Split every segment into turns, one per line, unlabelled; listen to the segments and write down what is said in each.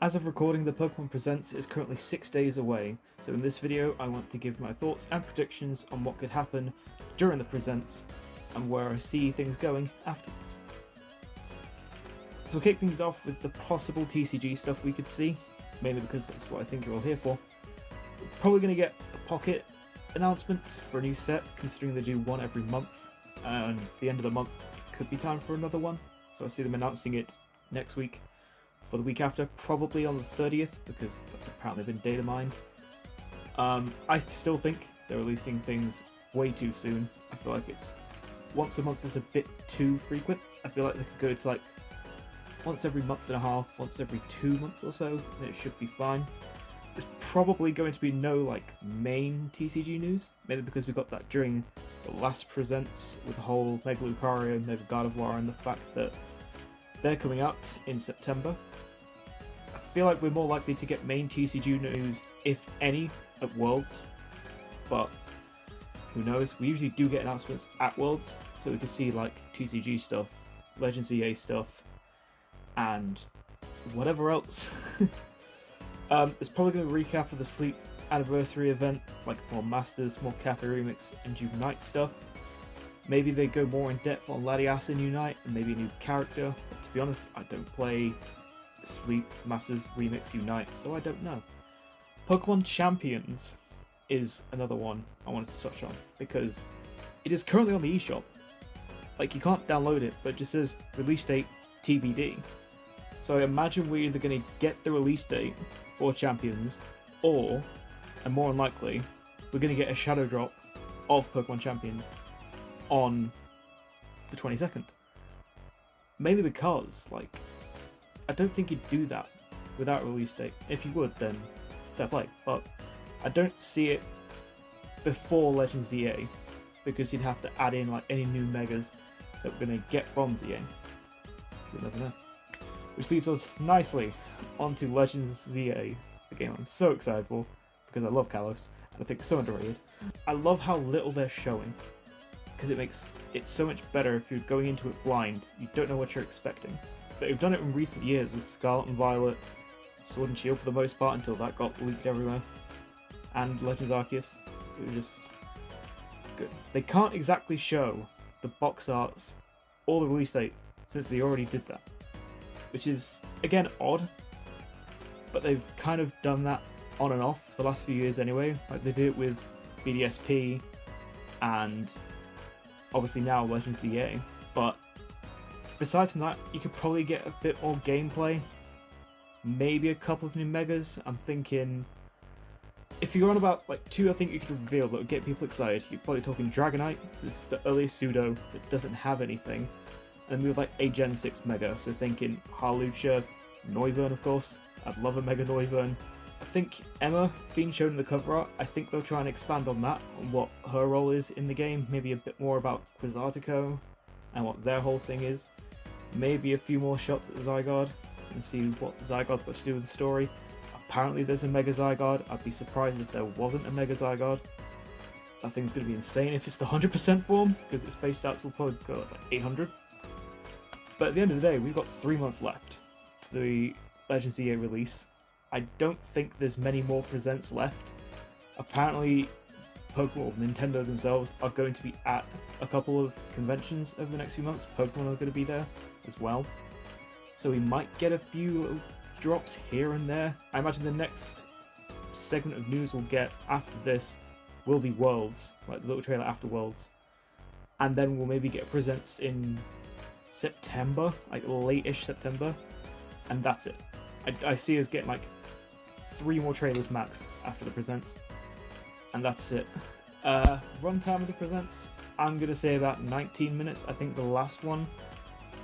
As of recording, the Pokemon Presents is currently 6 days away, so in this video I want to give my thoughts and predictions on what could happen during the Presents and where I see things going afterwards. So we'll kick things off with the possible TCG stuff we could see, mainly because that's what I think you're all here for. We're probably going to get a Pocket announcement for a new set, considering they do one every month, and the end of the month could be time for another one, so I see them announcing it next week. For the week after, probably on the 30th, because that's apparently been data mined. I still think they're releasing things way too soon. I feel like it's once a month is a bit too frequent. I feel like they could go to like once every month and a half, once every 2 months or so, and it should be fine. There's probably going to be no like main TCG news, mainly because we got that during the last Presents with the whole Mega Lucario and Mega Gardevoir and the fact that they're coming out in September. I feel like we're more likely to get main TCG news, if any, at Worlds, but who knows. We usually do get announcements at Worlds, so we can see like TCG stuff, Legends EA stuff, and whatever else. It's probably going to recap of the Sleep anniversary event, like more Masters, more Cafe Remix, and Unite stuff. Maybe they go more in depth on Latias in Unite, and maybe a new character. But to be honest, I don't play Sleep, Masters, Remix, Unite, so I don't know. Pokemon Champions is another one I wanted to touch on, because it is currently on the eShop. Like, you can't download it, but it just says release date TBD. So I imagine we're either going to get the release date for Champions, or, and more unlikely, we're going to get a shadow drop of Pokemon Champions on the 22nd. Mainly because, like, I don't think you'd do that without a release date. If you would, then fair play. But I don't see it before Legends EA, because you'd have to add in like any new megas that we're going to get from ZA. So we'll never know. Which leads us nicely onto Legends ZA, the game I'm so excited for, because I love Kalos, and I think it's so underrated. I love how little they're showing, because it makes it so much better if you're going into it blind, you don't know what you're expecting. They've done it in recent years with Scarlet and Violet, Sword and Shield for the most part, until that got leaked everywhere, and Legends Arceus. It was just good. They can't exactly show the box arts or the release date, since they already did that, which is, again, odd, but they've kind of done that on and off for the last few years anyway. Like, they did it with BDSP, and obviously now Legends EA, but besides from that, you could probably get a bit more gameplay, maybe a couple of new megas. I'm thinking, if you're on about like 2, I think you could reveal that would get people excited. You're probably talking Dragonite, this is the earliest pseudo that doesn't have anything, and we have like a Gen 6 mega, so thinking Harlucha, Noivern of course, I'd love a Mega Noivern. I think Emma being shown in the cover art, I think they'll try and expand on that, on what her role is in the game, maybe a bit more about Quasartico and what their whole thing is. Maybe a few more shots at Zygarde and see what Zygarde's got to do with the story. Apparently there's a Mega Zygarde. I'd be surprised if there wasn't a Mega Zygarde. That thing's going to be insane if it's the 100% form, because its base stats will probably go at like 800. But at the end of the day, we've got 3 months left to the Legends EA release. I don't think there's many more presents left. Apparently Pokemon, Nintendo themselves, are going to be at a couple of conventions over the next few months. Pokemon are going to be there as well, so we might get a few little drops here and there. I imagine the next segment of news we'll get after this will be Worlds, like the little trailer after Worlds, and then we'll maybe get presents in September, like late-ish September, and that's it. I see us getting like 3 more trailers max after the presents, and that's it. Runtime of the presents, I'm gonna say about 19 minutes. I think the last one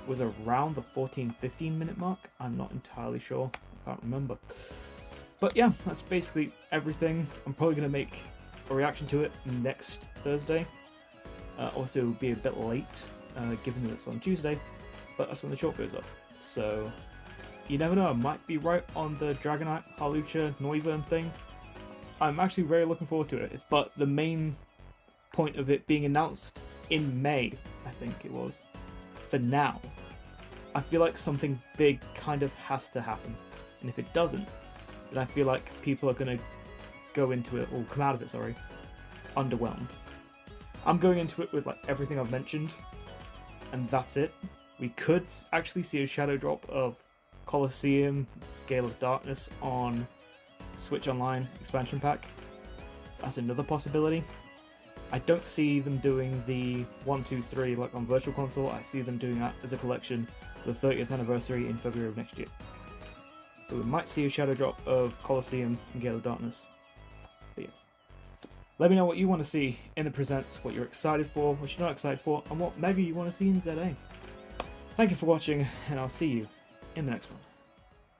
was around the 14-15 minute mark. I'm not entirely sure, I can't remember. But yeah, that's basically everything. I'm probably gonna make a reaction to it next Thursday. Also, it will be a bit late, given that it's on Tuesday, but that's when the chalk goes up. So you never know, I might be right on the Dragonite, Harlucha, Noivern thing. I'm actually very looking forward to it. But the main point of it being announced in May, I think it was, for now, I feel like something big kind of has to happen. And if it doesn't, then I feel like people are going to go into it, or come out of it, sorry, underwhelmed. I'm going into it with like everything I've mentioned, and that's it. We could actually see a shadow drop of Colosseum, Gale of Darkness on Switch Online expansion pack. That's another possibility. I don't see them doing the 1, 2, 3 like on Virtual Console. I see them doing that as a collection for the 30th anniversary in February of next year. So we might see a shadow drop of Colosseum and Gale of Darkness. But yes. Let me know what you want to see in the Presents, what you're excited for, what you're not excited for, and what maybe you want to see in ZA. Thank you for watching, and I'll see you in the next one.